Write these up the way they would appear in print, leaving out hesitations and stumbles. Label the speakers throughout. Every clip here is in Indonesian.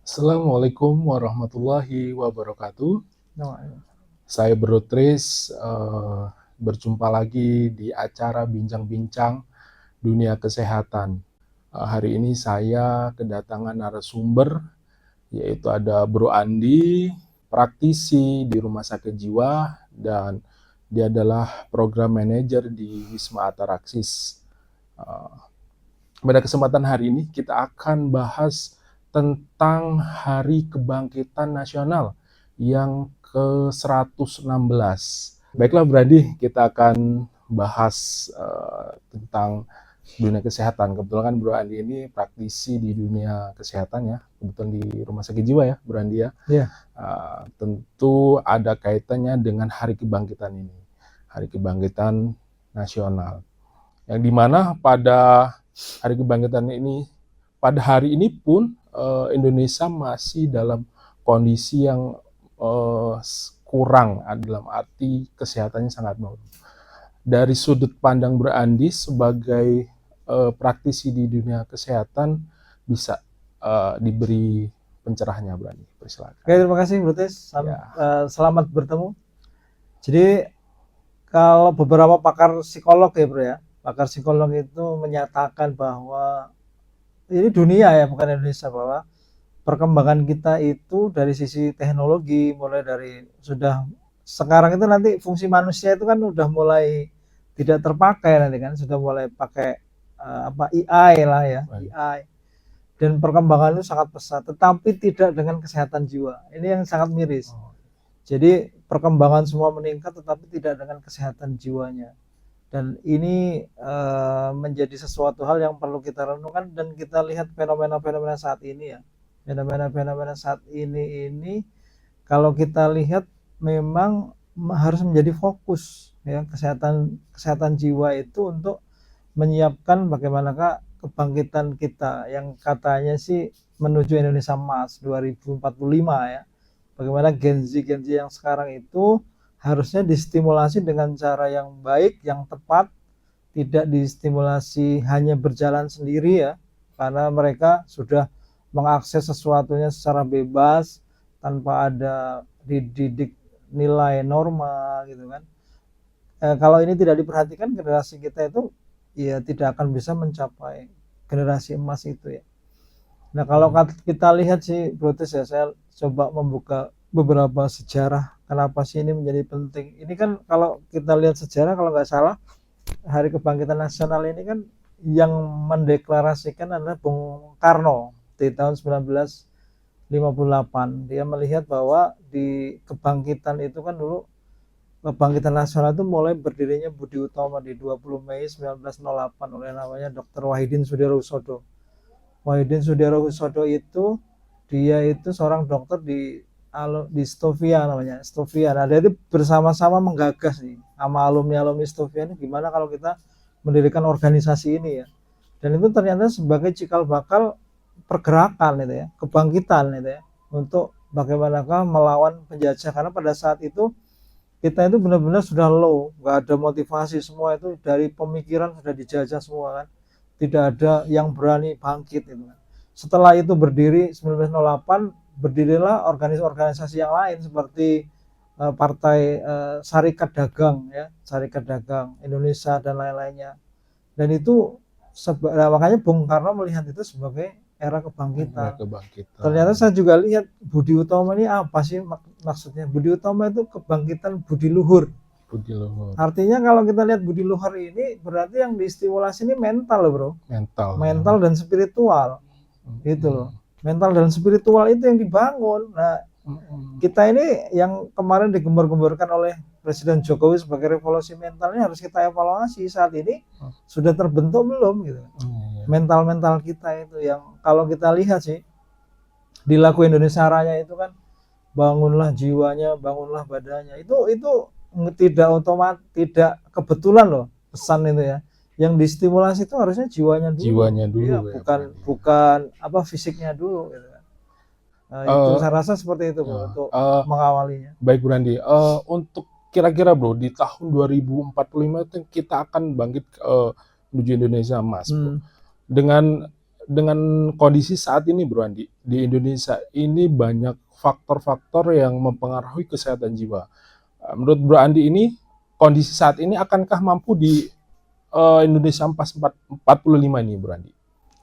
Speaker 1: Assalamualaikum warahmatullahi wabarakatuh.
Speaker 2: No,
Speaker 1: Saya Bro Tris, berjumpa lagi di acara Bincang-Bincang Dunia Kesehatan. Hari ini saya kedatangan narasumber, yaitu ada Bro Andi, praktisi di Rumah Sakit Jiwa, dan dia adalah program manager di Wisma Ataraxis. Pada kesempatan hari ini kita akan bahas tentang Hari Kebangkitan Nasional yang ke-116. Baiklah Brady, kita akan bahas tentang dunia kesehatan. Kebetulan kan Bro Andi ini praktisi di dunia kesehatan ya, kebetulan di Rumah Sakit Jiwa ya, Bro Andi ya.
Speaker 2: Iya.
Speaker 1: Tentu ada kaitannya dengan Hari Kebangkitan ini, Hari Kebangkitan Nasional. Yang dimana pada Hari Kebangkitan ini, pada hari ini pun Indonesia masih dalam kondisi yang kurang, dalam arti kesehatannya sangat menurun. Dari sudut pandang Bro Andi sebagai praktisi di dunia kesehatan, bisa diberi pencerahannya Bro Andi, persilakan.
Speaker 2: Oke, terima kasih Bro Tis. Selamat bertemu. Jadi kalau beberapa pakar psikolog ya Bro ya, pakar psikolog itu menyatakan bahwa ini dunia ya, bukan Indonesia, bahwa perkembangan kita itu dari sisi teknologi, mulai dari sudah sekarang itu nanti fungsi manusia itu kan udah mulai tidak terpakai nanti kan, sudah mulai pakai AI lah ya, AI. Dan perkembangan itu sangat pesat, tetapi tidak dengan kesehatan jiwa. Ini yang sangat miris. Jadi perkembangan semua meningkat, tetapi tidak dengan kesehatan jiwanya. Dan ini menjadi sesuatu hal yang perlu kita renungkan, dan kita lihat fenomena-fenomena saat ini ya. Fenomena-fenomena saat ini kalau kita lihat memang harus menjadi fokus ya, kesehatan jiwa itu untuk menyiapkan bagaimanakah kebangkitan kita yang katanya sih menuju Indonesia Emas 2045 ya. Bagaimana Gen Z yang sekarang itu harusnya distimulasi dengan cara yang baik, yang tepat, tidak distimulasi hanya berjalan sendiri ya, karena mereka sudah mengakses sesuatunya secara bebas tanpa ada dididik nilai norma gitu kan. Kalau ini tidak diperhatikan, generasi kita itu ya tidak akan bisa mencapai generasi emas itu ya. Nah kalau kita lihat sih Bro Tis ya, saya coba membuka beberapa sejarah kenapa sih ini menjadi penting. Ini kan kalau kita lihat sejarah, kalau nggak salah Hari Kebangkitan Nasional ini kan yang mendeklarasikan adalah Bung Karno di tahun 1958. Dia melihat bahwa di kebangkitan itu kan dulu Kebangkitan Nasional itu mulai berdirinya Budi Utomo di 20 Mei 1908 oleh namanya Dr. Wahidin Sudirohusodo. Wahidin Sudirohusodo itu dia itu seorang dokter di Stovia namanya, Stovia. Nah, dia itu bersama-sama menggagas nih sama alumni Stovia ini gimana kalau kita mendirikan organisasi ini ya. Dan itu ternyata sebagai cikal bakal pergerakan itu ya, kebangkitan itu ya, untuk bagaimanakah melawan penjajah, karena pada saat itu kita itu benar-benar sudah low, nggak ada motivasi, semua itu dari pemikiran sudah dijajah semua kan, tidak ada yang berani bangkit itu kan. Setelah itu berdiri 1908, berdirilah organisasi yang lain seperti Partai Serikat Dagang ya, Serikat Dagang Indonesia dan lain-lainnya. Dan itu makanya Bung Karno melihat itu sebagai era kebangkitan. Ternyata saya juga lihat Budi Utomo ini apa sih maksudnya? Budi Utomo itu kebangkitan budi luhur.
Speaker 1: Budi luhur.
Speaker 2: Artinya kalau kita lihat budi luhur ini berarti yang distimulasi ini mental loh bro. Mental dan spiritual. Gitu loh. Mental dan spiritual itu yang dibangun. Nah kita ini yang kemarin digembar-gemborkan oleh Presiden Jokowi sebagai revolusi mental ini harus kita evaluasi saat ini sudah terbentuk belum gitu. Mental kita itu yang kalau kita lihat sih di lagu Indonesia Raya itu kan, bangunlah jiwanya, bangunlah badannya. Itu tidak otomatis, tidak kebetulan loh pesan itu ya. Yang distimulasi itu harusnya jiwanya dulu.
Speaker 1: Jiwanya dulu
Speaker 2: ya, bukan apa fisiknya dulu gitu. Itu saya rasa seperti itu bro, untuk mengawalinya.
Speaker 1: Baik Bro Andi, untuk kira-kira bro di tahun 2045 itu kita akan bangkit menuju Indonesia Emas bro. Dengan dengan kondisi saat ini Bro Andi, di Indonesia ini banyak faktor-faktor yang mempengaruhi kesehatan jiwa. Menurut Bro Andi ini, kondisi saat ini akankah mampu di Indonesia 45 ini Bro Andi?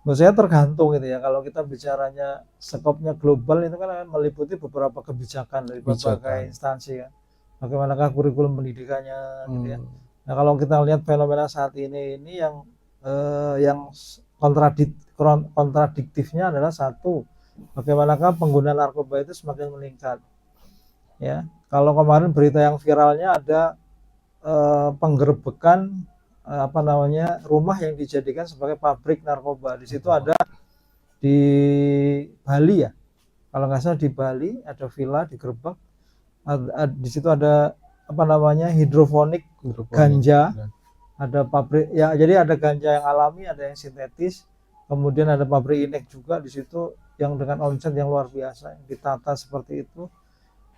Speaker 2: Menurut saya tergantung gitu ya. Kalau kita bicaranya skopnya global itu kan meliputi beberapa kebijakan dari berbagai instansi kan. Bagaimanakah kurikulum pendidikannya gitu ya. Nah, kalau kita lihat fenomena saat ini yang kontradiktifnya adalah satu, bagaimanakah pengguna narkoba itu semakin meningkat. Ya, kalau kemarin berita yang viralnya ada penggerebekan rumah yang dijadikan sebagai pabrik narkoba. Di situ ada di Bali ya, kalau nggak salah di Bali ada villa digerebek. Di situ ada hidroponik ganja, ada pabrik ya, jadi ada ganja yang alami, ada yang sintetis, kemudian ada pabrik inek juga di situ yang dengan omset yang luar biasa, yang ditata seperti itu.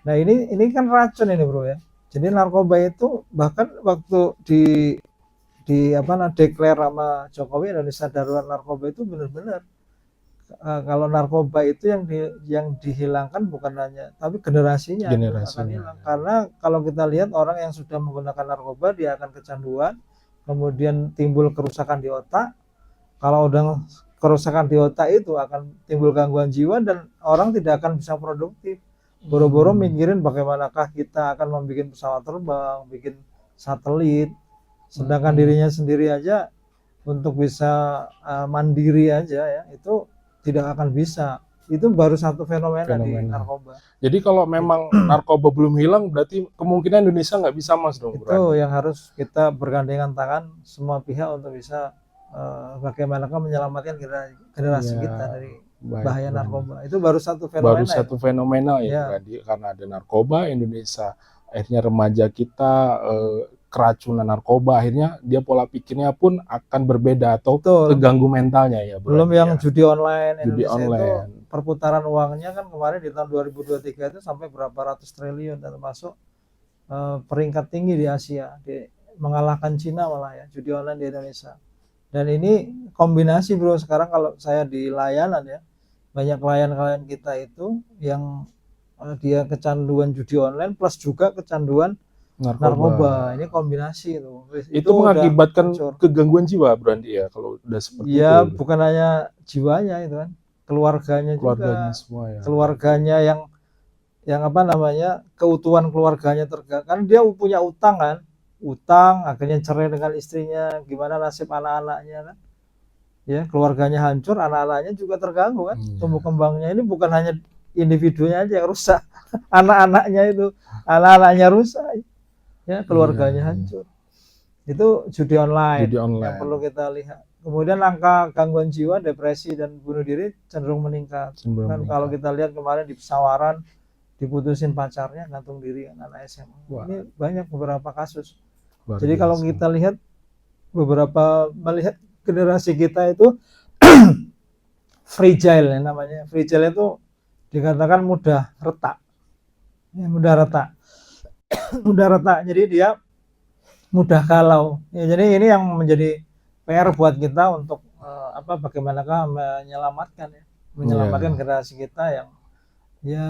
Speaker 2: Nah ini kan racun ini Bro ya. Jadi narkoba itu bahkan waktu deklar sama Jokowi Indonesia darurat narkoba itu benar-benar kalau narkoba itu yang dihilangkan bukan hanya tapi generasinya akan hilang. Karena kalau kita lihat orang yang sudah menggunakan narkoba dia akan kecanduan, kemudian timbul kerusakan di otak. Kalau udah kerusakan di otak itu akan timbul gangguan jiwa dan orang tidak akan bisa produktif. Boro-boro mikirin bagaimanakah kita akan membuat pesawat terbang, bikin satelit, sedangkan dirinya sendiri aja untuk bisa mandiri aja ya itu tidak akan bisa. Itu baru satu fenomena di narkoba.
Speaker 1: Jadi kalau memang narkoba belum hilang berarti kemungkinan Indonesia nggak bisa Mas dong.
Speaker 2: Itu yang harus kita bergandengan tangan semua pihak untuk bisa bagaimanakah menyelamatkan generasi kita dari bahaya narkoba. Itu baru satu fenomena.
Speaker 1: Baru satu fenomena ya. Karena ada narkoba Indonesia akhirnya remaja kita keracunan narkoba, akhirnya dia pola pikirnya pun akan berbeda atau terganggu mentalnya ya.
Speaker 2: Belum yang judi online Indonesia itu perputaran uangnya kan kemarin di tahun 2023 itu sampai berapa ratus triliun dan termasuk peringkat tinggi di Asia, mengalahkan Cina malah ya judi online di Indonesia. Dan ini kombinasi Bro, sekarang kalau saya di layanan ya banyak klien-klien kita itu yang dia kecanduan judi online plus juga kecanduan narkoba. Ini kombinasi itu
Speaker 1: mengakibatkan kegangguan jiwa Bro Andi ya kalau udah seperti
Speaker 2: ya,
Speaker 1: itu.
Speaker 2: Bukan hanya jiwanya itu kan, keluarganya juga,
Speaker 1: semua ya.
Speaker 2: Keluarganya yang keutuhan keluarganya terganggu. Kan dia punya utang kan, akhirnya cerai dengan istrinya, gimana nasib anak-anaknya kan? Ya, keluarganya hancur, anak-anaknya juga terganggu kan, tumbuh kembangnya. Ini bukan hanya individunya aja yang rusak, anak-anaknya rusak. Ya, keluarganya hancur. Itu judi online yang perlu kita lihat. Kemudian angka gangguan jiwa, depresi dan bunuh diri cenderung meningkat. Kalau kita lihat kemarin di Pesawaran diputusin pacarnya gantung diri anak SMA. Ini banyak beberapa kasus. Jadi kalau kita lihat melihat generasi kita itu fragile ya namanya. Fragile itu dikatakan mudah retak. Ya, mudah retak. Jadi dia mudah galau. Ya, jadi ini yang menjadi PR buat kita untuk bagaimanakah menyelamatkan generasi kita yang ya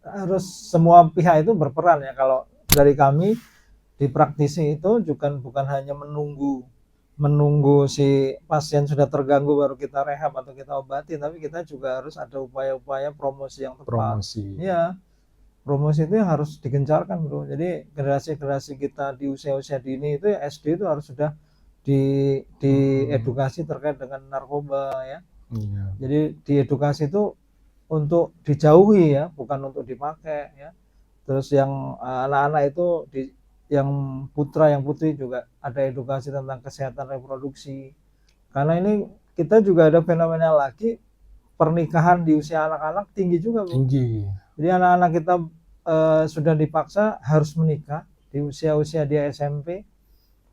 Speaker 2: harus semua pihak itu berperan ya. Kalau dari kami di praktisi itu juga bukan hanya menunggu si pasien sudah terganggu baru kita rehab atau kita obati, tapi kita juga harus ada upaya-upaya promosi yang tepat. Iya. Promosi itu yang harus digencarkan Bro. Jadi generasi kita di usia-usia dini itu SD itu harus sudah diedukasi terkait dengan narkoba ya. Jadi diedukasi itu untuk dijauhi ya, bukan untuk dipakai ya. Terus yang anak-anak itu yang putra yang putri juga ada edukasi tentang kesehatan reproduksi. Karena ini kita juga ada fenomena lagi pernikahan di usia anak-anak tinggi juga Bro. Jadi anak-anak kita sudah dipaksa harus menikah di usia-usia dia SMP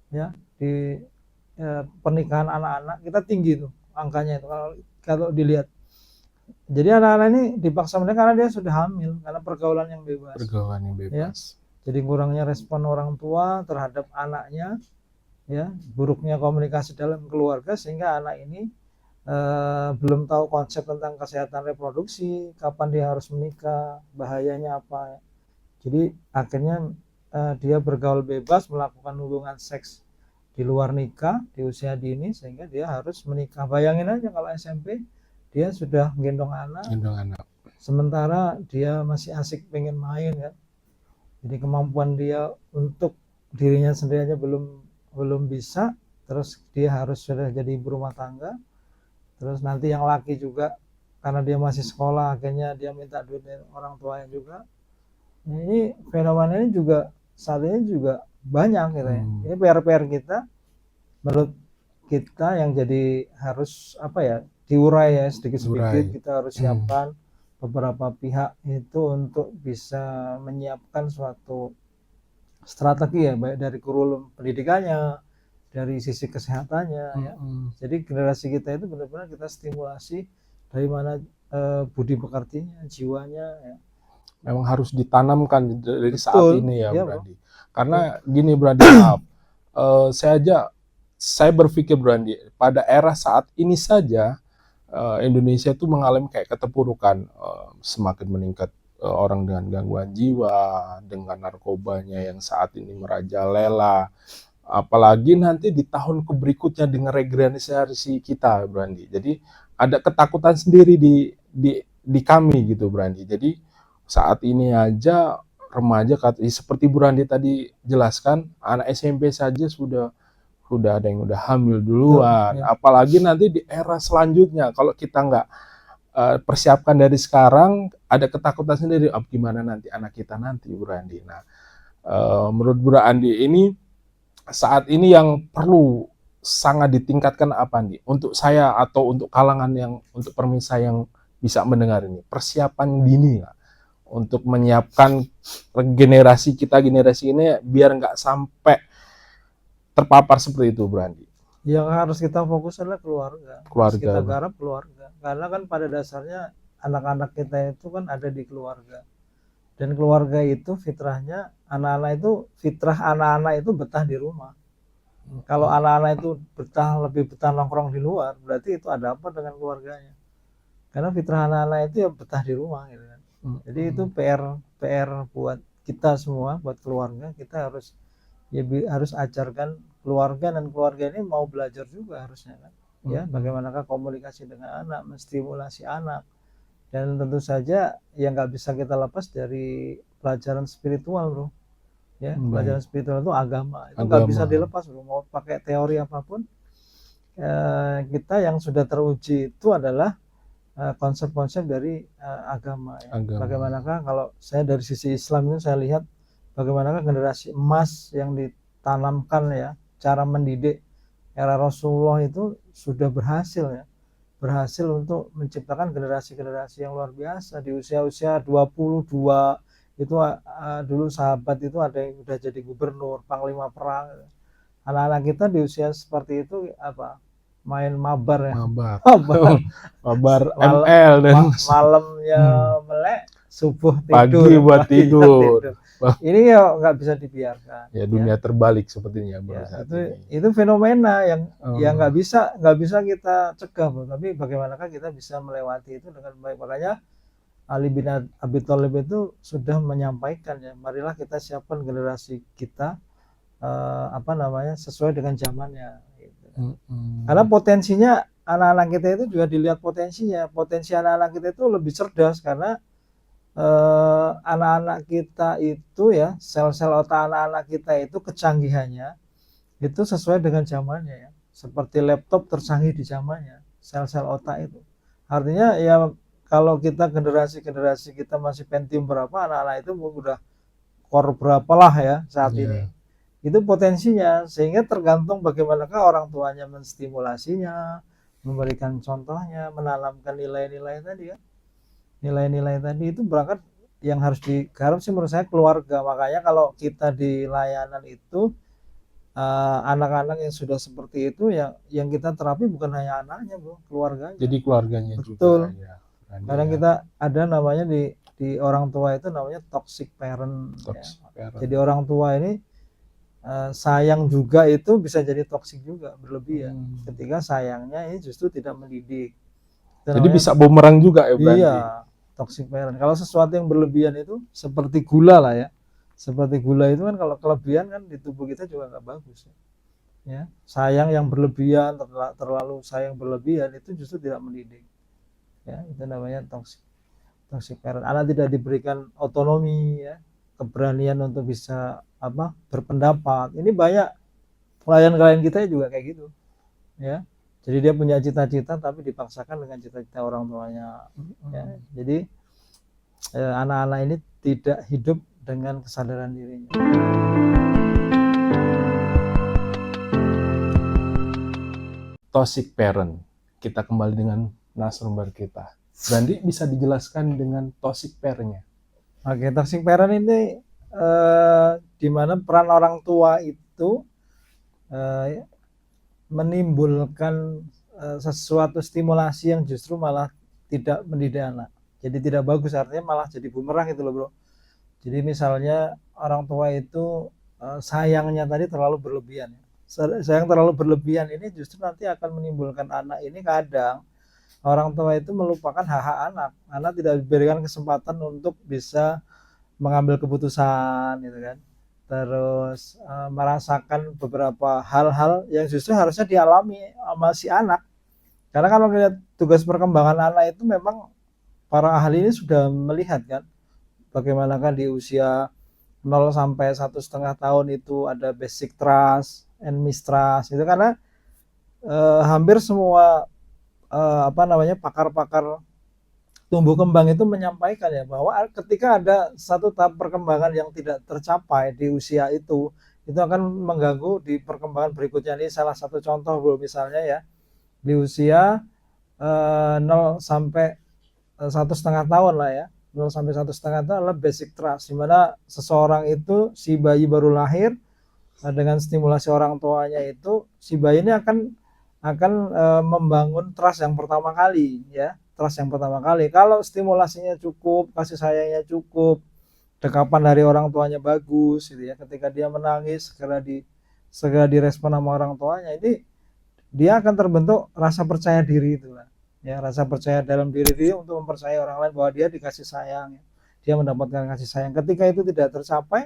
Speaker 2: ya, di pernikahan anak-anak kita tinggi tuh angkanya itu kalau dilihat. Jadi anak-anak ini dipaksa menikah karena dia sudah hamil karena pergaulan yang bebas. Ya. Jadi kurangnya respon orang tua terhadap anaknya ya, buruknya komunikasi dalam keluarga sehingga anak ini belum tahu konsep tentang kesehatan reproduksi, kapan dia harus menikah, bahayanya apa. Jadi akhirnya dia bergaul bebas, melakukan hubungan seks di luar nikah di usia dini, sehingga dia harus menikah. Bayangin aja kalau SMP dia sudah gendong anak, sementara dia masih asik pengen main kan. Jadi kemampuan dia untuk dirinya sendiri aja belum bisa, terus dia harus sudah jadi ibu rumah tangga. Terus nanti yang laki juga karena dia masih sekolah, akhirnya dia minta duit dari orang tuanya juga. Ini fenomena ini juga saat ini juga banyak gitu ya. Ini PR-PR kita, menurut kita yang jadi harus apa ya, diurai ya sedikit-sedikit. Kita harus siapkan beberapa pihak itu untuk bisa menyiapkan suatu strategi ya, baik dari kurikulum pendidikannya, dari sisi kesehatannya ya. Jadi generasi kita itu benar-benar kita stimulasi dari mana budi pekertinya, jiwanya ya.
Speaker 1: Memang harus ditanamkan dari saat ini ya, Brandi. Karena gini Brandi, maaf, saya berpikir Brandi, pada era saat ini saja Indonesia itu mengalami kayak keterpurukan, semakin meningkat orang dengan gangguan jiwa, dengan narkobanya yang saat ini merajalela. Apalagi nanti di tahun berikutnya dengan regenerasi kita, Brandi. Jadi ada ketakutan sendiri di kami gitu, Brandi. Jadi saat ini aja remaja, seperti Bu Randi tadi jelaskan, anak SMP saja sudah ada yang udah hamil duluan. Apalagi nanti di era selanjutnya, kalau kita nggak persiapkan dari sekarang, ada ketakutan sendiri, gimana nanti anak kita nanti, Bu Randi. Nah, menurut Bu Randi ini saat ini yang perlu sangat ditingkatkan apa nih untuk saya atau untuk kalangan yang, untuk pemirsa yang bisa mendengar ini, persiapan dini lah untuk menyiapkan generasi kita, generasi ini biar nggak sampai terpapar seperti itu, Brandi.
Speaker 2: Yang harus kita fokus adalah keluarga. Harus kita garap keluarga. Karena kan pada dasarnya anak-anak kita itu kan ada di keluarga. Dan keluarga itu fitrahnya, fitrah anak-anak itu betah di rumah. Kalau anak-anak itu lebih betah nongkrong di luar, berarti itu ada apa dengan keluarganya. Karena fitrah anak-anak itu ya betah di rumah gitu kan. Jadi itu PR buat kita semua, buat keluarga. Kita harus ajarkan keluarga, dan keluarga ini mau belajar juga harusnya kan. Ya, bagaimanakah komunikasi dengan anak, menstimulasi anak. Dan tentu saja yang nggak bisa kita lepas dari pelajaran spiritual, bro. Ya, pelajaran spiritual itu agama. Itu nggak bisa dilepas, bro. Mau pakai teori apapun, kita yang sudah teruji itu adalah konsep-konsep dari agama. Ya. Bagaimanakah kalau saya dari sisi Islam itu saya lihat bagaimanakah generasi emas yang ditanamkan ya, cara mendidik era Rasulullah itu sudah berhasil ya. Berhasil untuk menciptakan generasi-generasi yang luar biasa di usia-usia 22 itu. Dulu sahabat itu ada yang udah jadi gubernur, panglima perang. Anak-anak kita di usia seperti itu apa? Main mabar ya.
Speaker 1: Mabar ML dan
Speaker 2: malamnya melek, subuh tidur.
Speaker 1: Pagi buat tidur.
Speaker 2: Ini ya nggak bisa dibiarkan.
Speaker 1: Ya, dunia terbalik sepertinya
Speaker 2: itu fenomena yang nggak bisa kita cegah, bro. Tapi bagaimanakah kita bisa melewati itu dengan baik. Makanya Ali bin Abi Thalib itu sudah menyampaikan ya, marilah kita siapkan generasi kita sesuai dengan zamannya. Gitu. Karena potensinya anak-anak kita itu juga dilihat potensinya. Potensi anak-anak kita itu lebih cerdas karena anak-anak kita itu ya, sel-sel otak anak-anak kita itu kecanggihannya itu sesuai dengan zamannya ya, seperti laptop tercanggih di zamannya sel-sel otak itu. Artinya ya kalau kita generasi kita masih Pentium berapa, anak-anak itu udah core berapa lah ya saat ini. Itu potensinya, sehingga tergantung bagaimanakah orang tuanya menstimulasinya, memberikan contohnya, menanamkan nilai-nilai tadi ya. Nilai-nilai tadi itu berangkat yang harus digarap sih menurut saya keluarga. Makanya kalau kita di layanan itu anak-anak yang sudah seperti itu ya, yang kita terapi bukan hanya anaknya, bro, keluarganya.
Speaker 1: Jadi keluarganya
Speaker 2: betul
Speaker 1: juga. Ya,
Speaker 2: kadang kita ada namanya di orang tua itu namanya toxic parent. Jadi orang tua ini sayang juga itu bisa jadi toksik juga, berlebihan. Ketika sayangnya ini justru tidak mendidik. Itu
Speaker 1: Jadi
Speaker 2: namanya,
Speaker 1: bisa bumerang juga ya berarti.
Speaker 2: iya, toxic parent. Kalau sesuatu yang berlebihan itu seperti gula lah ya. Seperti gula itu kan kalau kelebihan kan di tubuh kita juga nggak bagus. Ya, sayang yang berlebihan, terlalu sayang berlebihan itu justru tidak mendidik. Ya, itu namanya toxic parent. Anak tidak diberikan otonomi, ya, keberanian untuk bisa berpendapat. Ini banyak klien-klien kita juga kayak gitu, ya. Jadi dia punya cita-cita tapi dipaksakan dengan cita-cita orang tuanya, ya. Jadi anak-anak ini tidak hidup dengan kesadaran dirinya.
Speaker 1: Toxic parent. Kita kembali dengan narasumber kita. Brandi bisa dijelaskan dengan toxic parent-nya?
Speaker 2: Oke, toxic parent ini di mana peran orang tua itu menimbulkan sesuatu stimulasi yang justru malah tidak mendidik anak. Jadi tidak bagus, artinya malah jadi bumerang itu loh bro. Jadi misalnya orang tua itu sayangnya tadi terlalu berlebihan. Sayang terlalu berlebihan ini justru nanti akan menimbulkan anak ini kadang orang tua itu melupakan hak-hak anak. Anak tidak diberikan kesempatan untuk bisa mengambil keputusan gitu kan. Terus merasakan beberapa hal-hal yang justru harusnya dialami sama si anak. Karena kalau melihat tugas perkembangan anak itu memang para ahli ini sudah melihat kan bagaimanakah di usia 0 sampai 1,5 tahun itu ada basic trust and mistrust itu, karena hampir semua pakar-pakar tumbuh kembang itu menyampaikan ya bahwa ketika ada satu tahap perkembangan yang tidak tercapai di usia itu akan mengganggu di perkembangan berikutnya. Ini salah satu contoh bro, misalnya ya di usia 0 sampai 1,5 tahun lah ya, 0 sampai 1,5 tahun adalah basic trust, di mana seseorang itu, si bayi baru lahir, dengan stimulasi orang tuanya itu si bayi ini akan membangun trust yang pertama kali ya. Trust yang pertama kali, kalau stimulasinya cukup, kasih sayangnya cukup, dekapan dari orang tuanya bagus gitu ya, ketika dia menangis segera direspon sama orang tuanya, ini dia akan terbentuk rasa percaya diri itulah ya, rasa percaya dalam diri dia untuk mempercayai orang lain bahwa dia dikasih sayang, dia mendapatkan kasih sayang. Ketika itu tidak tercapai,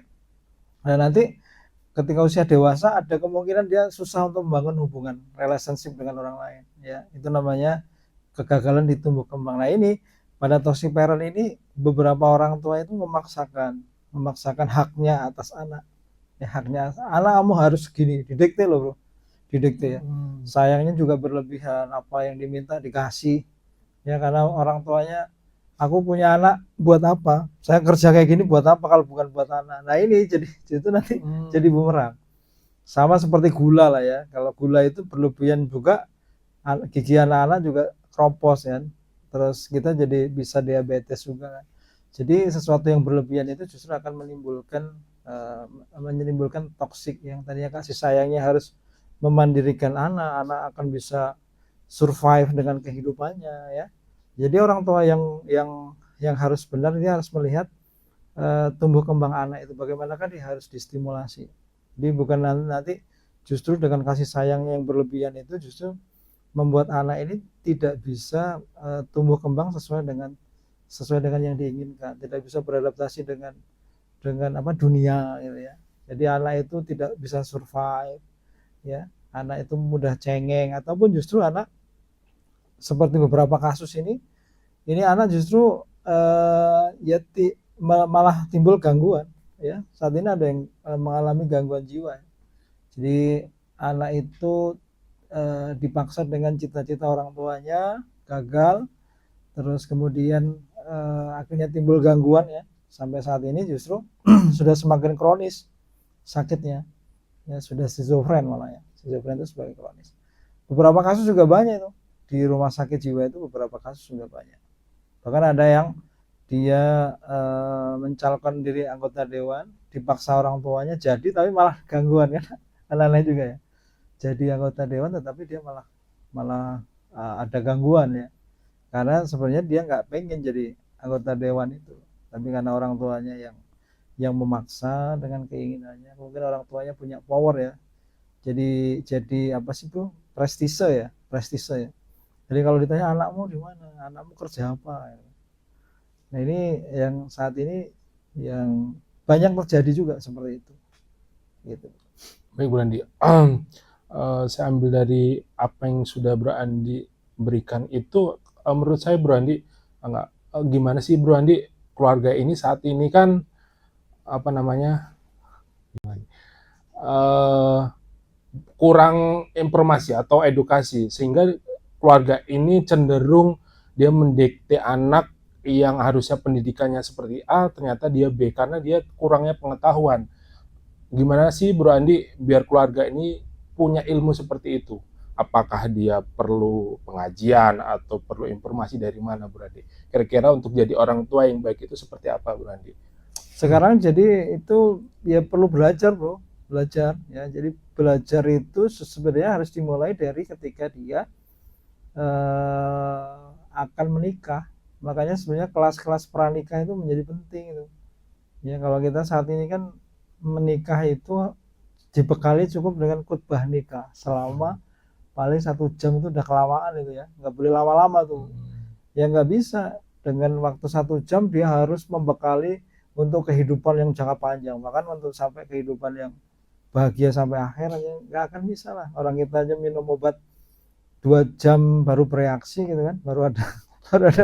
Speaker 2: dan nanti ketika usia dewasa ada kemungkinan dia susah untuk membangun hubungan relationship dengan orang lain ya. Itu namanya kegagalan di tumbuh kembang. Nah ini pada toxic parent ini beberapa orang tua itu memaksakan haknya atas anak ya, haknya anak kamu harus gini, didikte loh bro, didikte ya. Sayangnya juga berlebihan, apa yang diminta dikasih ya, karena orang tuanya, aku punya anak buat apa, saya kerja kayak gini buat apa kalau bukan buat anak. Nah ini jadi itu nanti jadi bumerang. Sama seperti gula lah ya, kalau gula itu berlebihan juga gigi anak-anak juga kropos kan, terus kita jadi bisa diabetes juga kan. Jadi sesuatu yang berlebihan itu justru akan menimbulkan toksik, yang tadinya kasih sayangnya harus memandirikan anak akan bisa survive dengan kehidupannya ya. Jadi orang tua yang harus benar, dia harus melihat tumbuh kembang anak itu bagaimanakah dia harus distimulasi. Jadi bukan nanti justru dengan kasih sayang yang berlebihan itu justru membuat anak ini tidak bisa tumbuh kembang sesuai dengan yang diinginkan, tidak bisa beradaptasi dengan dunia gitu ya. Jadi anak itu tidak bisa survive ya, anak itu mudah cengeng, ataupun justru anak seperti beberapa kasus ini anak justru malah timbul gangguan ya. Saat ini ada yang mengalami gangguan jiwa. Jadi anak itu dipaksa dengan cita-cita orang tuanya gagal, terus kemudian akhirnya timbul gangguan ya, sampai saat ini justru sudah semakin kronis sakitnya ya, sudah schizofren malah ya. Schizofren itu sebagai kronis. Beberapa kasus juga banyak itu di rumah sakit jiwa, itu beberapa kasus juga banyak. Bahkan ada yang dia mencalonkan diri anggota dewan, dipaksa orang tuanya jadi, tapi malah gangguan kan, anak-anak juga ya, jadi anggota dewan tetapi dia malah ada gangguan ya, karena sebenarnya dia nggak pengen jadi anggota dewan itu, tapi karena orang tuanya yang yang memaksa dengan keinginannya. Mungkin orang tuanya punya power ya. Jadi apa sih bro? Prestise ya. Jadi kalau ditanya anakmu di mana, anakmu kerja apa? Nah ini yang saat ini yang banyak terjadi juga seperti itu. Gitu.
Speaker 1: Baik Bu Andi, saya ambil dari apa yang sudah Bro Andi berikan itu, menurut saya Bro Andi, gimana sih Bro Andi, keluarga ini saat ini kan apa namanya, kurang informasi atau edukasi, sehingga keluarga ini cenderung dia mendikte anak yang harusnya pendidikannya seperti A, ternyata dia B, karena dia kurangnya pengetahuan. Gimana sih Bro Andi biar keluarga ini punya ilmu seperti itu? Apakah dia perlu pengajian atau perlu informasi dari mana Bro Andi? Kira-kira untuk jadi orang tua yang baik itu seperti apa Bro Andi?
Speaker 2: Sekarang jadi itu ya perlu belajar bro, belajar ya. Jadi belajar itu sebenarnya harus dimulai dari ketika dia akan menikah. Makanya sebenarnya kelas-kelas pranikah itu menjadi penting itu. Ya kalau kita saat ini kan menikah itu dibekali cukup dengan khutbah nikah selama paling 1 jam itu udah kelamaan itu ya, nggak boleh lama-lama tuh. Ya nggak bisa dengan waktu 1 jam dia harus membekali untuk kehidupan yang jangka panjang, bahkan untuk sampai kehidupan yang bahagia sampai akhir aja nggak akan bisa lah. Orang kita aja minum obat 2 jam baru bereaksi gitu kan, baru ada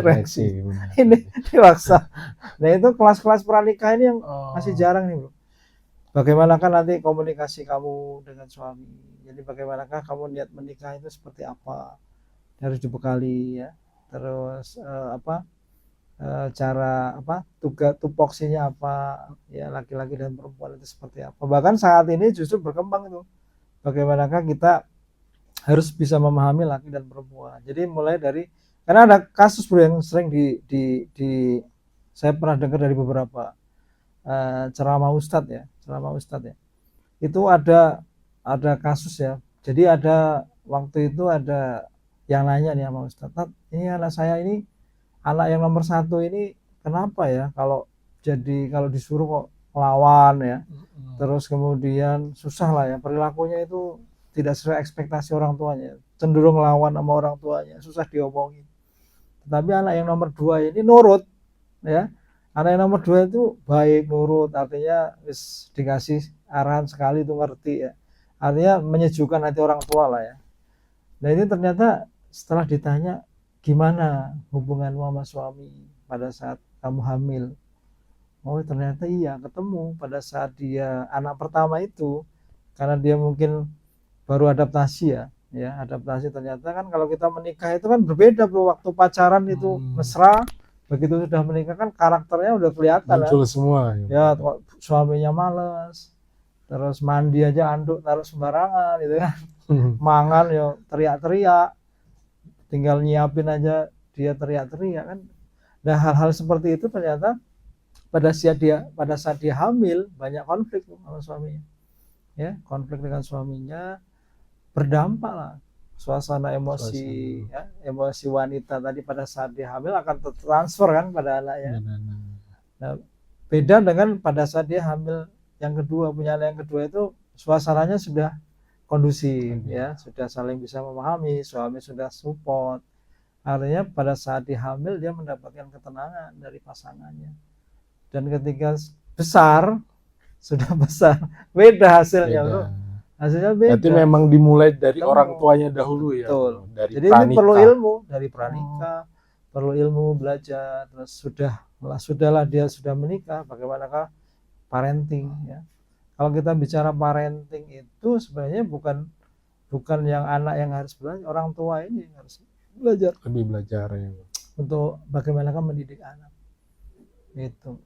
Speaker 2: reaksi. Ini dewasa. Nah itu kelas-kelas pranikah ini yang masih jarang nih bro. Bagaimanakah nanti komunikasi kamu dengan suami? Jadi bagaimanakah kamu niat menikah itu seperti apa? Harus dibekali ya. Terus cara tupoksinya apa ya, laki-laki dan perempuan itu seperti apa. Bahkan saat ini justru berkembang itu. Bagaimanakah kita harus bisa memahami laki dan perempuan. Jadi mulai dari, karena ada kasus bro yang sering saya pernah dengar dari beberapa ceramah ustadz ya. Itu ada kasus ya. Jadi ada waktu itu ada yang nanya nih sama ustadz, ini anak saya ini, anak yang nomor 1 ini kenapa ya kalau disuruh kok melawan ya, terus kemudian susah lah ya, perilakunya itu tidak sesuai ekspektasi orang tuanya, cenderung melawan sama orang tuanya, susah diomongin. Tetapi anak yang nomor 2 ini nurut ya, anak yang nomor 2 itu baik, nurut, artinya dikasih arahan sekali itu ngerti ya, artinya menyejukkan hati orang tua lah ya. Nah ini ternyata setelah ditanya gimana hubunganmu sama suami pada saat kamu hamil, oh ternyata iya ketemu pada saat dia anak pertama itu, karena dia mungkin baru adaptasi ya adaptasi. Ternyata kan kalau kita menikah itu kan berbeda bro, waktu pacaran itu mesra, begitu sudah menikah kan karakternya udah kelihatan
Speaker 1: muncul semua
Speaker 2: ya, suaminya males, terus mandi aja anduk taruh sembarangan gitu kan. Mangan ya teriak-teriak, tinggal nyiapin aja dia teriak-teriak kan. Nah hal-hal seperti itu ternyata pada saat dia hamil banyak konflik sama suaminya ya, konflik dengan suaminya, berdampak lah suasana emosi ya, emosi wanita tadi pada saat dia hamil akan tertransfer kan pada anaknya. Nah, beda dengan pada saat dia hamil yang kedua, punya anak yang kedua itu suasananya sudah kondusif ya, sudah saling bisa memahami, suami sudah support. Artinya pada saat dihamil dia mendapatkan ketenangan dari pasangannya. Dan ketika sudah besar, beda hasilnya bro. Hasilnya beda.
Speaker 1: Berarti memang dimulai dari orang tuanya dahulu ya.
Speaker 2: Betul.
Speaker 1: Dari
Speaker 2: jadi pranikah. Ini perlu ilmu dari pranikah, perlu ilmu belajar. Terus sudahlah dia sudah menikah, bagaimanakah parenting ya. Kalau kita bicara parenting itu sebenarnya bukan yang anak yang harus belajar, orang tua ini yang harus belajar.
Speaker 1: Lebih belajar ya.
Speaker 2: Untuk bagaimanakah mendidik anak. Itu.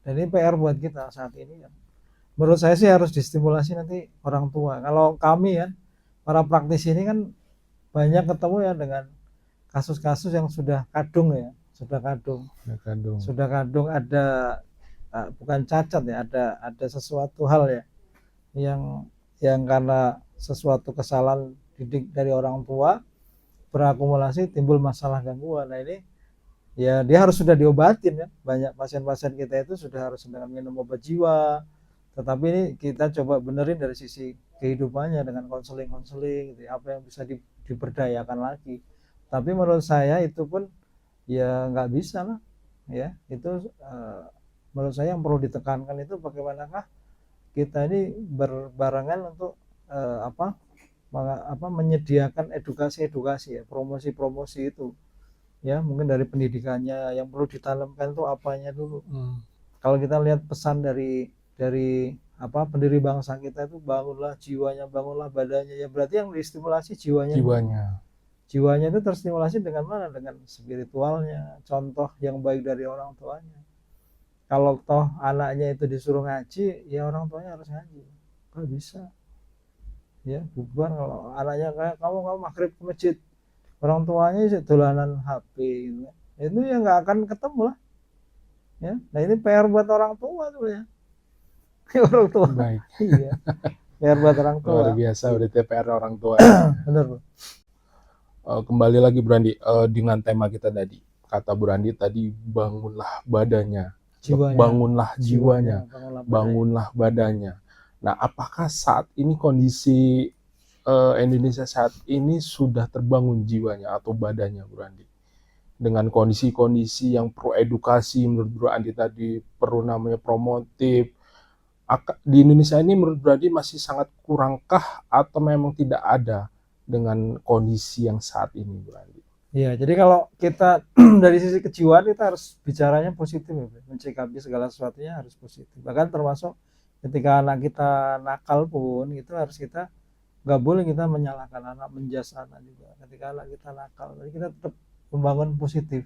Speaker 2: Dan ini PR buat kita saat ini ya. Menurut saya sih harus distimulasi nanti orang tua. Kalau kami ya, para praktisi ini kan banyak ketemu ya dengan kasus-kasus yang sudah kadung ya, sudah kadung ada bukan cacat ya, ada sesuatu hal ya yang karena sesuatu kesalahan didik dari orang tua berakumulasi timbul masalah gangguan. Nah ini ya dia harus sudah diobatin ya. Banyak pasien-pasien kita itu sudah harus dengan minum obat jiwa. Tetapi ini kita coba benerin dari sisi kehidupannya dengan konseling-konseling gitu, apa yang bisa diberdayakan lagi. Tapi menurut saya itu pun ya nggak bisa lah ya. Itu menurut saya yang perlu ditekankan itu bagaimanakah kita ini berbarengan untuk menyediakan edukasi-edukasi ya, promosi-promosi itu ya, mungkin dari pendidikannya yang perlu ditanamkan itu apanya dulu. Kalau kita lihat pesan dari pendiri bangsa kita itu bangunlah jiwanya, bangunlah badannya, ya berarti yang distimulasi jiwanya itu terstimulasi dengan mana? Dengan spiritualnya, contoh yang baik dari orang tuanya. Kalau toh anaknya itu disuruh ngaji, ya orang tuanya harus ngaji. Kalau bisa ya, bukan kalau anaknya kayak kamu maghrib ke masjid, orang tuanya dolanan HP gitu. Itu ya nggak akan ketemu lah ya. Nah ini PR buat orang tua tuh ya. Orang tua.
Speaker 1: Baik.
Speaker 2: Iya. PR buat orang tua.
Speaker 1: Luar biasa udah PR orang tua.
Speaker 2: Benar, Bro.
Speaker 1: Kembali lagi Bu Randi, dengan tema kita tadi. Kata Bu Randi tadi, bangunlah badannya, bangunlah jiwanya, bangunlah badannya. Nah, apakah saat ini kondisi Indonesia saat ini sudah terbangun jiwanya atau badannya, Bu Randi? Dengan kondisi-kondisi yang pro edukasi, menurut Bu Randi tadi perlu namanya promotif. Di Indonesia ini menurut Bu Randi masih sangat kurangkah atau memang tidak ada dengan kondisi yang saat ini, Bu Randi?
Speaker 2: Iya, jadi kalau kita dari sisi kejiwaan kita harus bicaranya positif ya, mencikapi segala sesuatunya harus positif. Bahkan termasuk ketika anak kita nakal pun itu harus kita nggak boleh kita menyalahkan anak, menjas anak juga. Ketika anak kita nakal, jadi kita tetap membangun positif.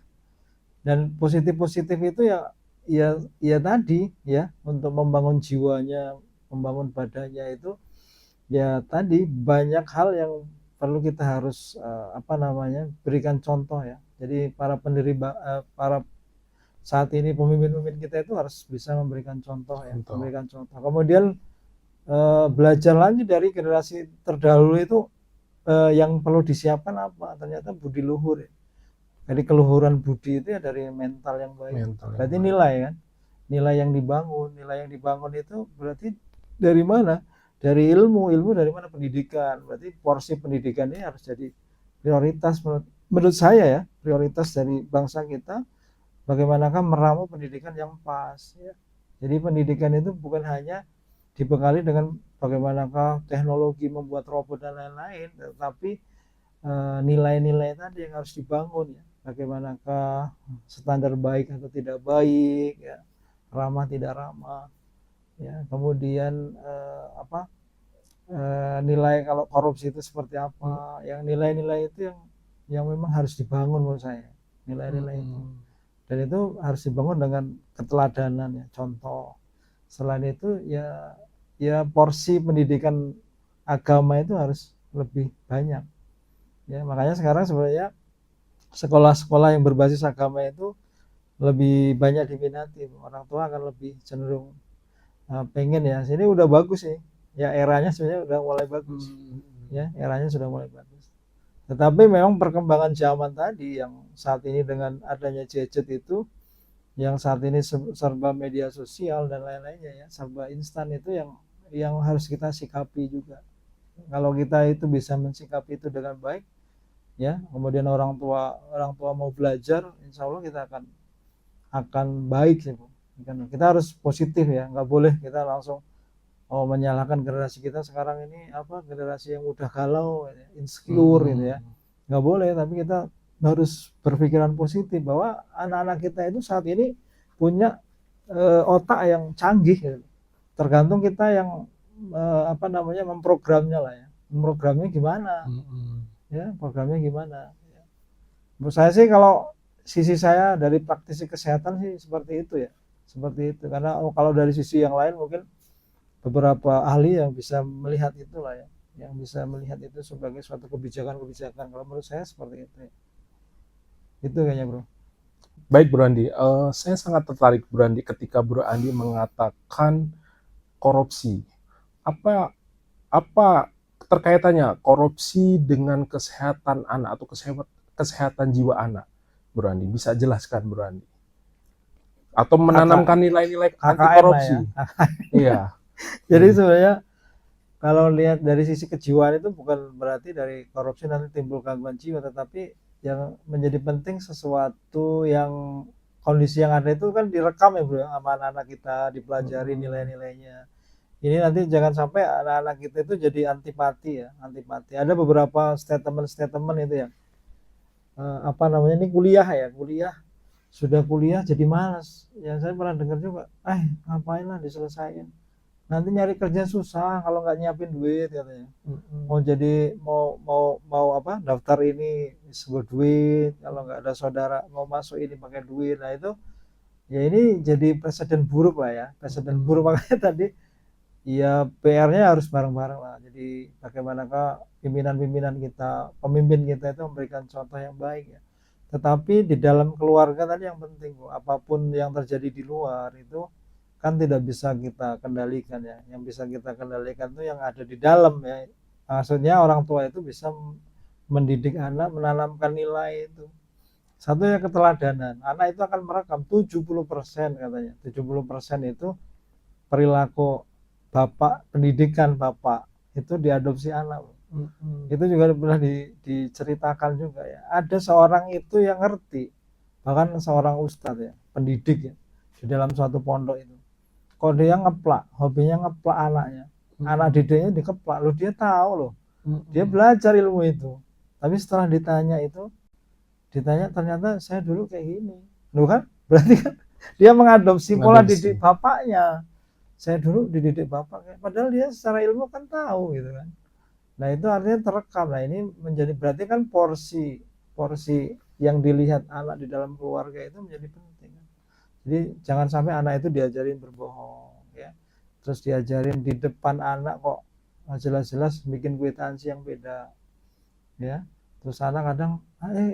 Speaker 2: Dan positif itu ya tadi ya, untuk membangun jiwanya, membangun badannya itu ya tadi banyak hal yang perlu kita harus berikan contoh ya. Jadi para saat ini pemimpin-pemimpin kita itu harus bisa memberikan contoh ya, memberikan contoh. Kemudian belajar lagi dari generasi terdahulu itu yang perlu disiapkan apa? Ternyata budi luhur ya. Jadi keluhuran budi itu ya dari mental yang baik. Berarti nilai kan, nilai yang dibangun itu berarti dari mana? Dari ilmu dari mana? Pendidikan. Berarti porsi pendidikan ini harus jadi prioritas menurut saya ya, prioritas dari bangsa kita. Bagaimanakah meramu pendidikan yang pas ya. Jadi pendidikan itu bukan hanya dibekali dengan bagaimanakah teknologi membuat robot dan lain-lain, tetapi nilai-nilai tadi yang harus dibangun ya. Bagaimanakah standar baik atau tidak baik ya, ramah tidak ramah ya. Kemudian nilai kalau korupsi itu seperti apa, yang nilai-nilai itu yang memang harus dibangun menurut saya, nilai-nilai itu. Dan itu harus dibangun dengan keteladanan ya, contoh. Selain itu ya porsi pendidikan agama itu harus lebih banyak ya. Makanya sekarang sebenarnya sekolah-sekolah yang berbasis agama itu lebih banyak diminati. Orang tua akan lebih cenderung pengen ya, sini udah bagus sih ya, eranya sebenarnya udah mulai bagus ya, eranya sudah mulai bagus. Tetapi memang perkembangan zaman tadi yang saat ini dengan adanya gadget itu, yang saat ini serba media sosial dan lain-lainnya ya, serba instan, itu yang harus kita sikapi juga. Kalau kita itu bisa mensikapi itu dengan baik ya, kemudian orang tua mau belajar, insya Allah kita akan baik sih Bu. Kita harus positif ya, nggak boleh kita langsung menyalahkan generasi kita sekarang ini generasi yang udah galau, insecure gitu ya. Nggak boleh, tapi kita harus berpikiran positif bahwa anak-anak kita itu saat ini punya otak yang canggih gitu. Tergantung kita yang memprogramnya lah ya. Memprogramnya gimana? Ya, programnya gimana? Menurut saya sih, kalau sisi saya dari praktisi kesehatan sih seperti itu ya. Seperti itu. Karena kalau dari sisi yang lain mungkin beberapa ahli yang bisa melihat itulah ya, yang bisa melihat itu sebagai suatu kebijakan-kebijakan. Kalau menurut saya seperti itu ya. Itu kayaknya Bro.
Speaker 1: Baik Bro Andi, saya sangat tertarik Bro Andi ketika Bro Andi mengatakan korupsi. Apa terkaitannya korupsi dengan kesehatan anak atau kesehatan jiwa anak? Bro Andi? Bisa jelaskan, Bro Andi? Atau menanamkan nilai-nilai anti
Speaker 2: KKN lah
Speaker 1: korupsi?
Speaker 2: ya.
Speaker 1: Iya.
Speaker 2: Jadi sebenarnya kalau lihat dari sisi kejiwaan itu bukan berarti dari korupsi nanti timbul gangguan jiwa, tetapi yang menjadi penting sesuatu yang kondisi yang ada itu kan direkam ya bro, sama anak-anak kita, dipelajari nilai-nilainya. Ini nanti jangan sampai anak-anak kita itu jadi antipati ya, antipati. Ada beberapa statement-statement itu ya, apa namanya ini kuliah sudah kuliah jadi malas. Ya saya pernah dengar juga, ngapain lah diselesain. Nanti nyari kerja susah kalau nggak nyiapin duit katanya. Mau jadi mau apa daftar ini sebuah duit, kalau nggak ada saudara mau masuk ini pakai duit. Nah itu ya ini jadi presiden buruk lah ya, presiden buruk. Makanya tadi ya PR-nya harus bareng-bareng lah. Jadi bagaimanakah pimpinan-pimpinan kita, pemimpin kita itu memberikan contoh yang baik ya. Tetapi di dalam keluarga tadi yang penting, apapun yang terjadi di luar itu kan tidak bisa kita kendalikan ya. Yang bisa kita kendalikan itu yang ada di dalam ya. Maksudnya orang tua itu bisa mendidik anak, menanamkan nilai itu. Satu ya keteladanan. Anak itu akan merekam 70% katanya. 70% itu perilaku bapak, pendidikan bapak itu diadopsi anak. Itu juga pernah diceritakan juga ya. Ada seorang itu yang ngerti, bahkan seorang ustadz ya, pendidik ya, di dalam suatu pondok itu. Kalau dia ngeplak, hobinya ngeplak anaknya, anak didiknya dikeplak, loh dia tahu loh, dia belajar ilmu itu. Tapi setelah ditanya ternyata saya dulu kayak gini, loh kan? Berarti kan dia mengadopsi pola didik bapaknya. Saya dulu dididik bapak, padahal dia secara ilmu kan tahu gitu kan. Nah itu artinya terekam. Nah ini menjadi berarti kan porsi yang dilihat anak di dalam keluarga itu menjadi penting. Jadi jangan sampai anak itu diajarin berbohong ya, terus diajarin di depan anak kok jelas-jelas bikin kwitansi yang beda ya. Terus anak kadang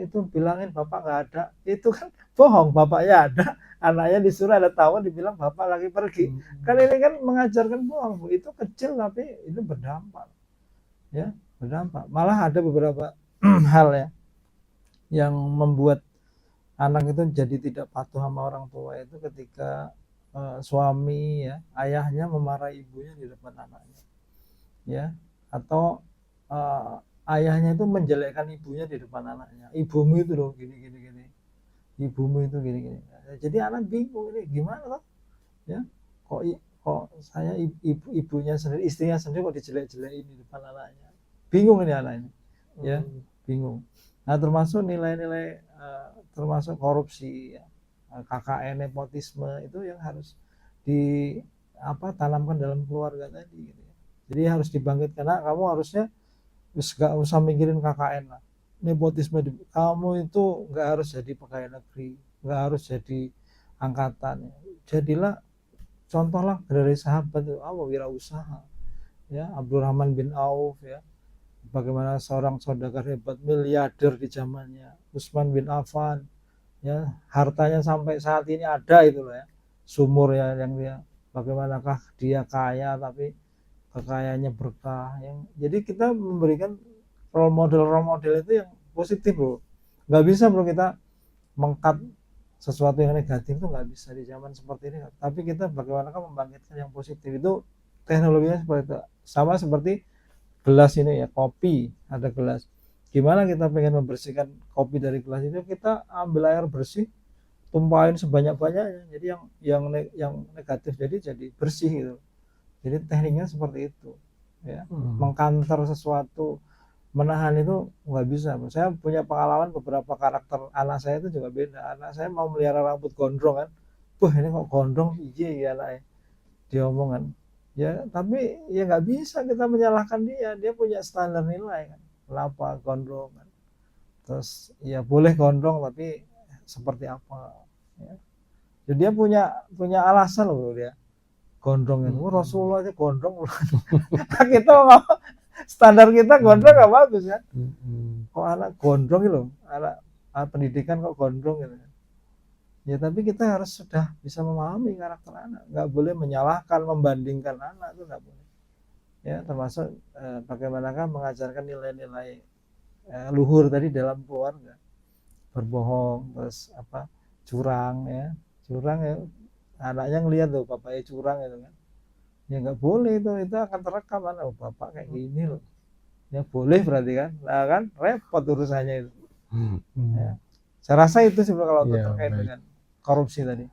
Speaker 2: itu bilangin bapak nggak ada, itu kan bohong, bapaknya ada, anaknya disuruh ada tahu dibilang bapak lagi pergi. Kan ini kan mengajarkan bohong, itu kecil tapi itu berdampak ya, berdampak. Malah ada beberapa hal ya yang membuat anak itu jadi tidak patuh sama orang tua itu ketika suami ya, ayahnya memarahi ibunya di depan anaknya ya, atau ayahnya itu menjelekkan ibunya di depan anaknya, ibumu itu loh gini, ibumu itu gini. Jadi anak bingung, ini gimana loh ya, kok saya ibunya sendiri, istrinya sendiri kok dijelek-jelekin di depan anaknya, bingung ini anak ini ya, bingung. Nah termasuk nilai-nilai termasuk korupsi ya, KKN, nepotisme itu yang harus tanamkan dalam keluarga tadi gitu ya. Jadi harus dibangkitkan, karena kamu harusnya gak usah mikirin KKN lah, nepotisme, kamu itu gak harus jadi pegawai negeri, gak harus jadi angkatan, jadilah contohlah dari sahabat itu, wirausaha ya, Abdurrahman bin Auf ya, bagaimana seorang saudagar hebat, miliarder di zamannya, Utsman bin Affan ya, hartanya sampai saat ini ada itu loh ya, sumur ya yang dia, bagaimanakah dia kaya tapi kekayaannya berkah yang, jadi kita memberikan role model itu yang positif bro. Nggak bisa bro kita mengkat sesuatu yang negatif, itu nggak bisa di zaman seperti ini. Tapi kita bagaimanakah membangkitkan yang positif, itu teknologinya seperti itu. Sama seperti gelas ini ya, kopi, ada gelas, gimana kita pengen membersihkan kopi dari gelas itu, kita ambil air bersih, tumpahin sebanyak-banyaknya, jadi yang negatif jadi bersih gitu. Jadi tekniknya seperti itu ya, mengkanter sesuatu, menahan itu nggak bisa. Saya punya pengalaman, beberapa karakter anak saya itu juga beda. Anak saya mau melihara rambut gondrong kan, ini kok gondrong, iya anaknya diomong kan ya, tapi ya nggak bisa kita menyalahkan dia punya standar nilai kan, kenapa gondrong kan. Terus ya boleh gondrong tapi seperti apa ya. Jadi dia punya alasan loh dia gondrong itu. Rasulullah aja gondrong. Kita mau standar kita gondrong nggak bagus kan. Kok anak gondrong gitu, anak pendidikan kok gondrong gitu. Ya tapi kita harus sudah bisa memahami karakter anak, nggak boleh menyalahkan, membandingkan anak, itu nggak boleh ya. Termasuk bagaimanakah mengajarkan nilai-nilai luhur tadi dalam keluarga. berbohong, terus apa, curang ya, anaknya ngelihat tuh bapaknya curang itu kan, ya nggak boleh itu akan terekam kan, oh bapak kayak gini loh, ya boleh berarti kan, nah kan repot urusannya itu. Ya. Saya rasa itu sih kalau untuk terkait dengan korupsi tadi.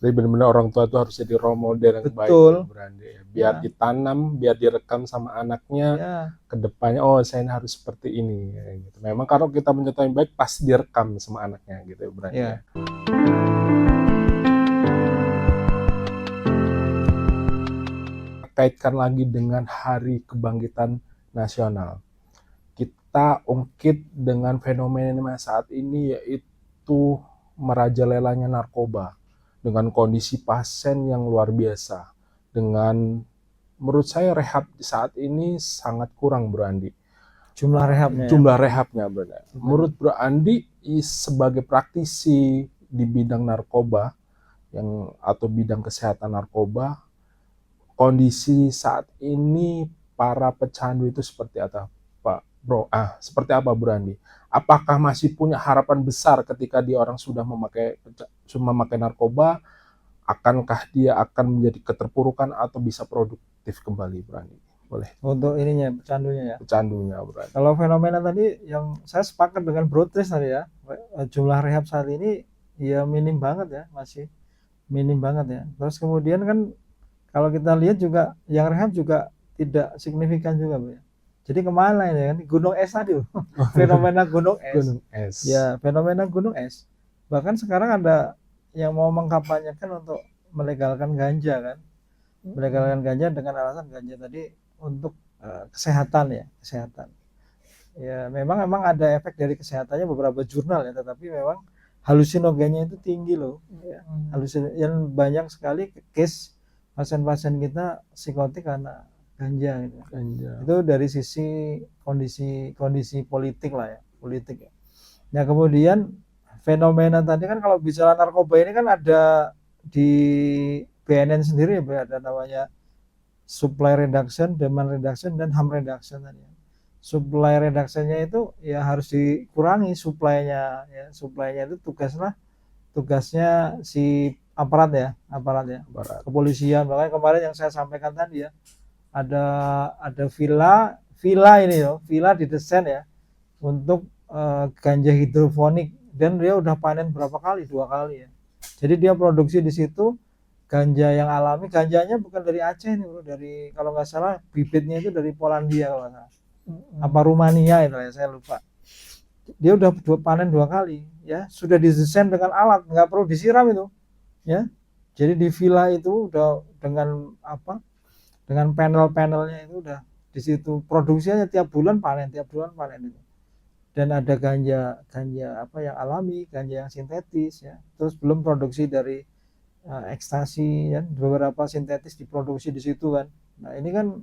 Speaker 1: Jadi benar-benar orang tua itu harus jadi role model yang
Speaker 2: Betul.
Speaker 1: baik, berani ya. Biar ditanam, biar direkam sama anaknya ke depannya, oh saya harus seperti ini gitu. Memang kalau kita mencontoh yang baik pasti direkam sama anaknya gitu berani ya. Kaitkan lagi dengan Hari Kebangkitan Nasional. Kita ungkit dengan fenomena saat ini, yaitu merajalelanya narkoba dengan kondisi pasien yang luar biasa. Dengan menurut saya rehab saat ini sangat kurang, Bro Andi.
Speaker 2: Jumlah rehabnya.
Speaker 1: Jumlah rehabnya, Bro. Menurut Bro Andi sebagai praktisi di bidang narkoba atau bidang kesehatan narkoba, kondisi saat ini para pecandu itu seperti apa, Pak Bro? Seperti apa, Bro Andi? Apakah masih punya harapan besar ketika dia orang sudah memakai narkoba? Akankah dia akan menjadi keterpurukan atau bisa produktif kembali, Bro Andi? Boleh.
Speaker 2: Untuk ininya, pecandunya ya.
Speaker 1: Pecandunya, Bro Andi.
Speaker 2: Kalau fenomena tadi yang saya sepakat dengan Bro Tris tadi ya, jumlah rehab saat ini ya minim banget ya, masih minim banget ya. Terus kemudian kan kalau kita lihat juga yang rehab juga tidak signifikan juga, Bro ya. Jadi kemana ini kan, gunung es tadi loh. Fenomena gunung es.
Speaker 1: Gunung es.
Speaker 2: Ya, fenomena gunung es. Bahkan sekarang ada yang mau mengkampanyekan untuk melegalkan ganja kan. Melegalkan ganja dengan alasan ganja tadi untuk kesehatan ya, kesehatan. Ya, memang ada efek dari kesehatannya beberapa jurnal ya, tetapi memang halusinogennya itu tinggi loh. Ya. Yang banyak sekali case pasien-pasien kita psikotik karena ganja gitu. Itu dari sisi kondisi politik lah ya, politik ya. Nah, kemudian fenomena tadi kan kalau bicara narkoba ini kan ada di BNN sendiri ya, ada namanya supply reduction, demand reduction, dan harm reduction tadi. Supply reductionnya itu ya harus dikurangi supply-nya ya. Supply-nya itu tugasnya si aparat ya, kepolisian. Makanya kemarin yang saya sampaikan tadi ya, ada villa ini loh, villa didesain ya untuk ganja hidroponik, dan dia udah panen berapa kali, 2 kali ya. Jadi dia produksi di situ ganja yang alami, ganjanya bukan dari Aceh nih Bro, dari kalau nggak salah bibitnya itu dari Polandia kalau nggak salah, apa Rumania itu ya, saya lupa. Dia udah panen 2 kali ya, sudah didesain dengan alat, nggak perlu disiram itu ya. Jadi di villa itu udah dengan dengan panel-panelnya itu udah di situ, produksinya tiap bulan panen itu. Dan ada ganja yang alami, ganja yang sintetis ya. Terus belum produksi dari ekstasi ya, beberapa sintetis diproduksi di situ kan. Nah, ini kan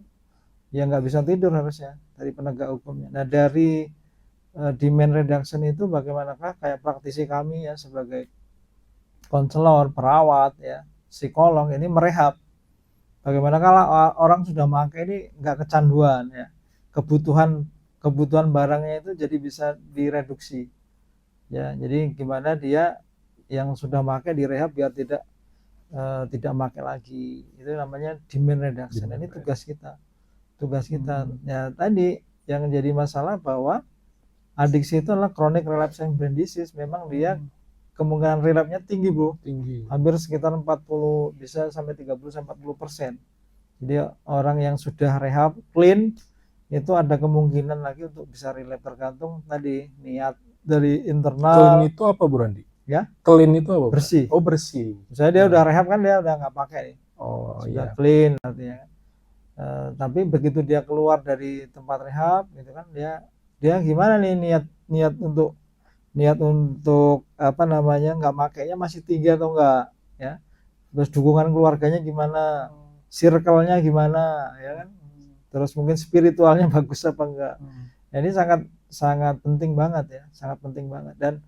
Speaker 2: ya nggak bisa tidur harusnya dari penegak hukumnya. Nah, dari demand reduction itu bagaimanakah kayak praktisi kami ya sebagai konselor, perawat ya, psikolog ini merehab. Bagaimana kalau orang sudah memakai ini nggak kecanduan ya, kebutuhan barangnya itu jadi bisa direduksi ya. Jadi gimana dia yang sudah memakai direhab biar tidak memakai lagi, itu namanya demand reduction. Ini tugas kita ya. Tadi yang jadi masalah bahwa adiksi itu adalah chronic relapsing brain disease. Memang dia kemungkinan relapsnya tinggi Bro, hampir sekitar 40, bisa sampai 30-40%. Jadi orang yang sudah rehab clean itu ada kemungkinan lagi untuk bisa relapse, tergantung tadi niat dari internal.
Speaker 1: Clean itu apa Bro Andi?
Speaker 2: Ya,
Speaker 1: clean itu apa?
Speaker 2: Bersih.
Speaker 1: Oh, bersih.
Speaker 2: Misalnya dia udah rehab kan, dia udah nggak pakai nih.
Speaker 1: Oh
Speaker 2: sudah
Speaker 1: iya.
Speaker 2: Clean artinya. Tapi begitu dia keluar dari tempat rehab gitu kan, dia gimana nih niat untuk nggak makainya masih tinggi atau enggak ya. Terus dukungan keluarganya gimana, circle-nya gimana ya kan, terus mungkin spiritualnya bagus apa enggak. Nah, ini sangat penting banget ya, sangat penting banget. Dan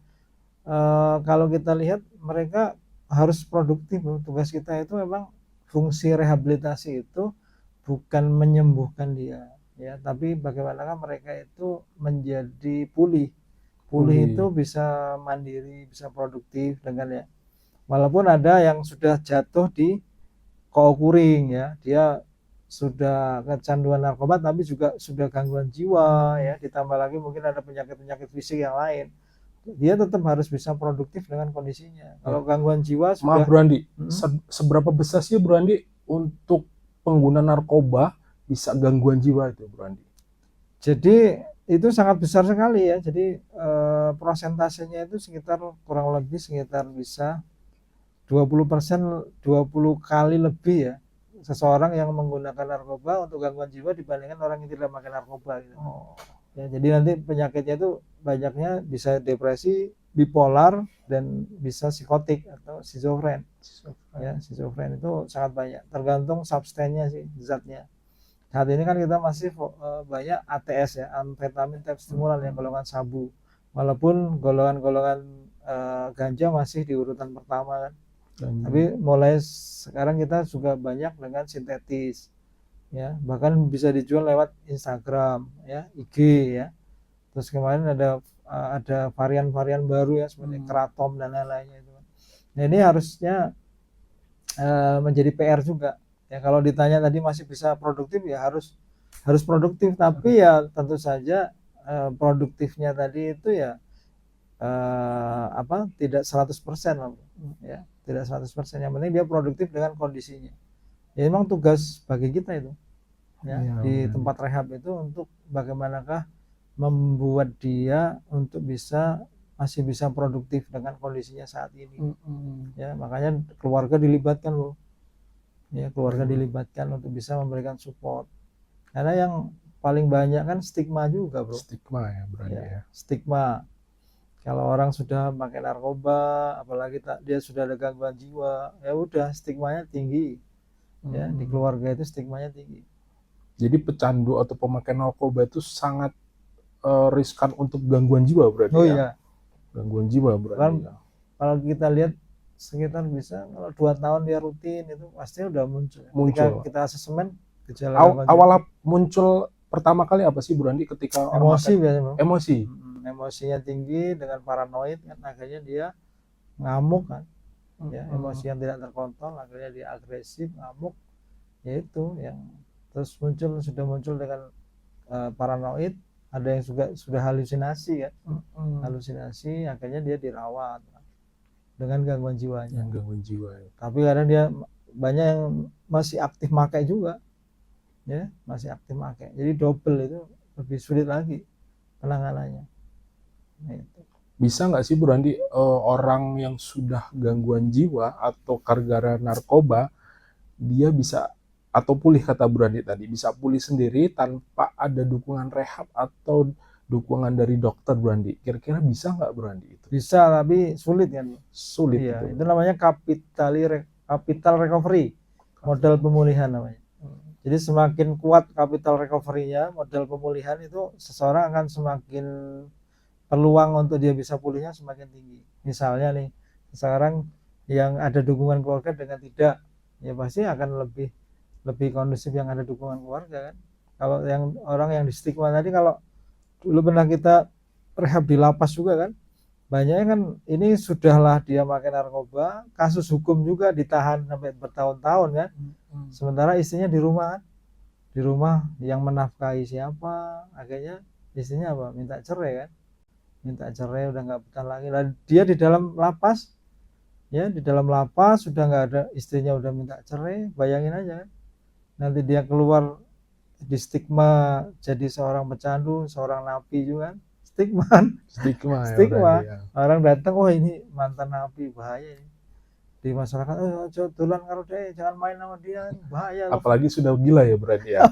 Speaker 2: kalau kita lihat mereka harus produktif. Tugas kita itu memang fungsi rehabilitasi itu bukan menyembuhkan dia ya, tapi bagaimanakah mereka itu menjadi pulih pulih itu bisa mandiri, bisa produktif dengan ya. Walaupun ada yang sudah jatuh di kookuring ya, dia sudah kecanduan narkoba tapi juga sudah gangguan jiwa ya, ditambah lagi mungkin ada penyakit-penyakit fisik yang lain. Dia tetap harus bisa produktif dengan kondisinya. Kalau gangguan jiwa sudah.
Speaker 1: Maaf Bro Andi, seberapa besar sih Bro Andi untuk pengguna narkoba bisa gangguan jiwa itu Bro Andi?
Speaker 2: Jadi itu sangat besar sekali ya. Jadi prosentasenya itu sekitar kurang lebih sekitar bisa 20%, 20 kali lebih ya seseorang yang menggunakan narkoba untuk gangguan jiwa dibandingkan orang yang tidak pakai narkoba gitu. Ya, jadi nanti penyakitnya itu banyaknya bisa depresi, bipolar, dan bisa psikotik atau schizofren. Ya, schizofren itu sangat banyak. Tergantung substannya sih, zatnya. Saat ini kan kita masih banyak ATS ya, amfetamin type stimulan yang golongan sabu. Walaupun golongan-golongan ganja masih di urutan pertama kan. Tapi mulai sekarang kita juga banyak dengan sintetis. Ya, bahkan bisa dijual lewat Instagram ya, IG ya. Terus kemarin ada varian-varian baru ya seperti kratom dan lain-lainnya itu. Nah, ini harusnya menjadi PR juga. Ya, kalau ditanya tadi masih bisa produktif ya harus produktif, tapi ya tentu saja produktifnya tadi itu ya tidak 100% ya, tidak 100%. Yang penting dia produktif dengan kondisinya. Ya memang tugas bagi kita itu ya, di tempat rehab itu untuk bagaimanakah membuat dia untuk masih bisa produktif dengan kondisinya saat ini. Ya, makanya keluarga dilibatkan loh. Ya, keluarga dilibatkan untuk bisa memberikan support. Karena yang paling banyak kan stigma juga, Bro.
Speaker 1: Stigma ya, berarti ya.
Speaker 2: Stigma. Kalau orang sudah pakai narkoba, apalagi dia sudah ada gangguan jiwa, ya udah stigmanya tinggi. Ya, di keluarga itu stigmanya tinggi.
Speaker 1: Jadi pecandu atau pemakai narkoba itu sangat riskan untuk gangguan jiwa berarti ya?
Speaker 2: Iya.
Speaker 1: Gangguan jiwa berarti ya.
Speaker 2: Kalau kita lihat sekitar bisa kalau 2 tahun dia rutin itu pasti udah muncul. Ketika kita asesmen gejala
Speaker 1: awal muncul pertama kali apa sih Bu Randi ketika
Speaker 2: emosi biasanya?
Speaker 1: Emosi.
Speaker 2: Emosinya tinggi dengan paranoid kan, akhirnya dia ngamuk kan. Ya, emosi yang tidak terkontrol akhirnya dia agresif, ngamuk. Yaitu yang terus sudah muncul dengan paranoid, ada yang sudah halusinasi kan. Halusinasi akhirnya dia dirawat dengan gangguan jiwanya.
Speaker 1: Gangguan jiwa ya.
Speaker 2: Tapi karena dia banyak yang masih aktif pakai juga. Ya, masih aktif pakai. Jadi double itu lebih sulit lagi penanganannya. Nah, itu.
Speaker 1: Bisa nggak sih Bu Randi orang yang sudah gangguan jiwa atau gara-gara narkoba dia bisa atau pulih, kata Bu Randi tadi, bisa pulih sendiri tanpa ada dukungan rehab atau dukungan dari dokter Bu Randi? Kira-kira bisa nggak Bu Randi itu?
Speaker 2: Bisa, tapi sulit kan?
Speaker 1: Sulit.
Speaker 2: Iya, itu namanya capital recovery, modal pemulihan namanya. Jadi semakin kuat capital recovery-nya, modal pemulihan itu seseorang akan semakin peluang untuk dia bisa pulihnya semakin tinggi. Misalnya nih, sekarang yang ada dukungan keluarga dengan tidak, ya pasti akan lebih kondusif yang ada dukungan keluarga kan. Kalau yang orang yang di stigma tadi, kalau dulu pernah kita rehab di lapas juga kan, banyaknya kan ini sudahlah dia pakai narkoba, kasus hukum juga ditahan sampai bertahun-tahun kan. Sementara istrinya di rumah kan, di rumah yang menafkahi siapa, akhirnya istrinya apa? Minta cerai kan, minta cerai, udah nggak betah lagi. Lalu dia di dalam lapas, ya di dalam lapas sudah nggak ada, istrinya udah minta cerai, bayangin aja kan. Nanti dia keluar di stigma jadi seorang pecandu, seorang napi juga kan. Stigma ya, orang datang, oh ini mantan napi, bahaya ini di masyarakat. Oh dolan karo deh, jangan main sama dia, bahaya.
Speaker 1: Apalagi sudah gila ya berarti ya.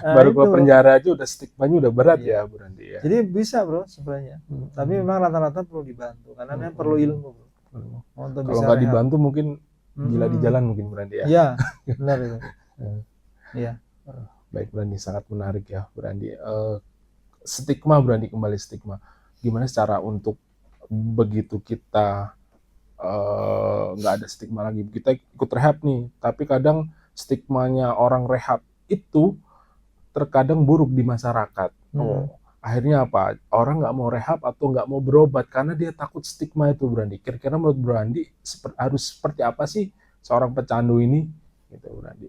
Speaker 1: Baru keluar penjara aja udah stigmanya udah berat ya berarti ya.
Speaker 2: Jadi bisa Bro sebenarnya, tapi memang rata-rata perlu dibantu karena perlu ilmu Bro.
Speaker 1: Kalau nggak dibantu mungkin gila di jalan mungkin berarti ya.
Speaker 2: Iya, benar itu. Iya.
Speaker 1: Baik Brandi, sangat menarik ya Brandi. Stigma Brandi, kembali stigma. Gimana cara untuk begitu kita nggak ada stigma lagi, kita ikut rehab nih, tapi kadang stigmanya orang rehab itu terkadang buruk di masyarakat. Akhirnya apa? Orang nggak mau rehab atau nggak mau berobat karena dia takut stigma itu, Bro Andi. Kira-kira menurut Bro Andi harus seperti apa sih seorang pecandu ini? Gitu, Bro Andi.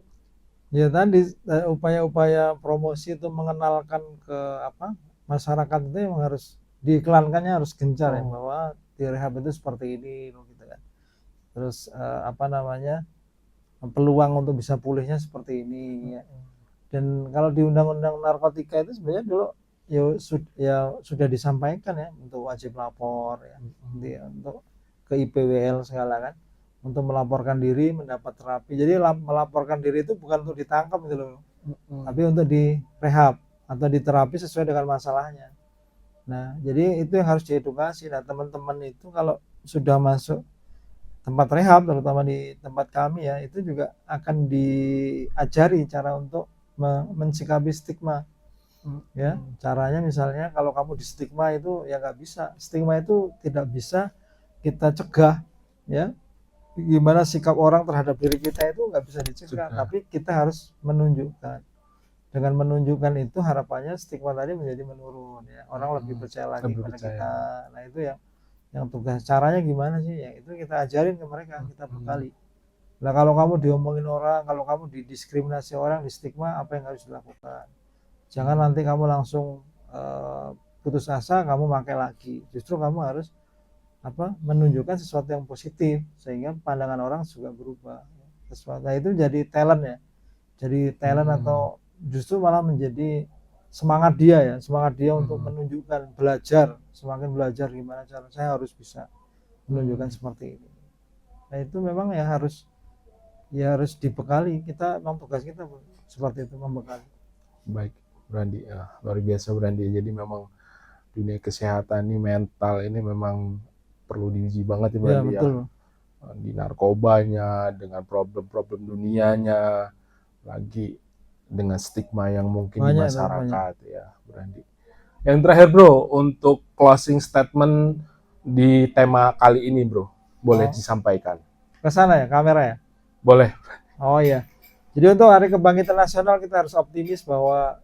Speaker 2: Ya tadi upaya-upaya promosi itu mengenalkan ke masyarakat itu yang harus diiklankannya harus gencar ya, bahwa di rehab itu seperti ini gitu kan. Terus peluang untuk bisa pulihnya seperti ini ya. Dan kalau di undang-undang narkotika itu sebenarnya dulu ya sudah disampaikan ya untuk wajib lapor ya, untuk ke IPWL segala kan, untuk melaporkan diri mendapat terapi. Jadi melaporkan diri itu bukan untuk ditangkap gitu loh, tapi untuk direhab atau diterapi sesuai dengan masalahnya. Nah, jadi itu yang harus diedukasi. Nah, teman-teman itu kalau sudah masuk tempat rehab, terutama di tempat kami ya, itu juga akan diajari cara untuk mensikapi stigma. Ya, caranya misalnya kalau kamu di stigma itu ya nggak bisa. Stigma itu tidak bisa kita cegah, ya. Gimana sikap orang terhadap diri kita itu nggak bisa dicegah, tapi kita harus menunjukkan. Dengan menunjukkan itu harapannya stigma tadi menjadi menurun ya. Orang lebih percaya lagi pada kita. Nah, itu yang tugas. Caranya gimana sih? Ya itu kita ajarin ke mereka, kita bekali. Nah, kalau kamu diomongin orang, kalau kamu didiskriminasi orang, di stigma, apa yang harus dilakukan? Jangan nanti kamu langsung putus asa, kamu pakai lagi. Justru kamu harus menunjukkan sesuatu yang positif sehingga pandangan orang juga berubah. Sesuatu itu jadi talent ya. Jadi talent atau justru malah menjadi semangat dia untuk menunjukkan, semakin belajar gimana cara saya harus bisa menunjukkan seperti ini. Nah, itu memang ya harus dibekali. Kita memang tugas kita seperti itu, membekali.
Speaker 1: Baik, Bro Andi, ya, luar biasa Bro Andi. Jadi memang dunia kesehatan ini, mental ini memang perlu diuji banget ya Bro Andi ya. Di narkobanya, dengan problem-problem dunianya, lagi dengan stigma yang mungkin di masyarakat ya Bro Andi. Yang terakhir Bro, untuk closing statement di tema kali ini Bro, boleh disampaikan?
Speaker 2: Ke sana ya, kamera ya?
Speaker 1: Boleh.
Speaker 2: Oh iya. Jadi untuk Hari Kebangkitan Nasional kita harus optimis bahwa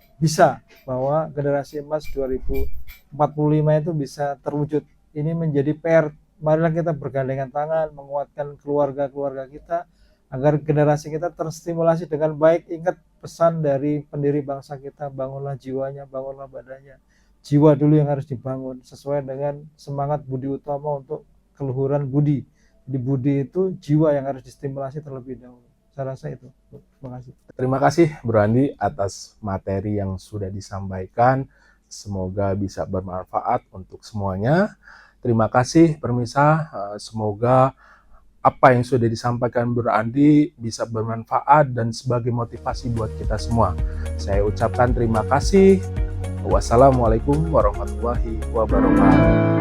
Speaker 2: generasi emas 2045 itu bisa terwujud. Ini menjadi PR. Marilah kita bergandengan tangan, menguatkan keluarga-keluarga kita, agar generasi kita terstimulasi dengan baik. Ingat pesan dari pendiri bangsa kita, bangunlah jiwanya, bangunlah badannya. Jiwa dulu yang harus dibangun, sesuai dengan semangat budi utama untuk keluhuran budi. Di budi itu jiwa yang harus distimulasi terlebih dahulu. Saya rasa itu. Terima kasih.
Speaker 1: Terima kasih Bro Andi atas materi yang sudah disampaikan. Semoga bisa bermanfaat untuk semuanya. Terima kasih pemirsa. Semoga apa yang sudah disampaikan Bro Andi bisa bermanfaat dan sebagai motivasi buat kita semua. Saya ucapkan terima kasih. Wassalamualaikum warahmatullahi wabarakatuh.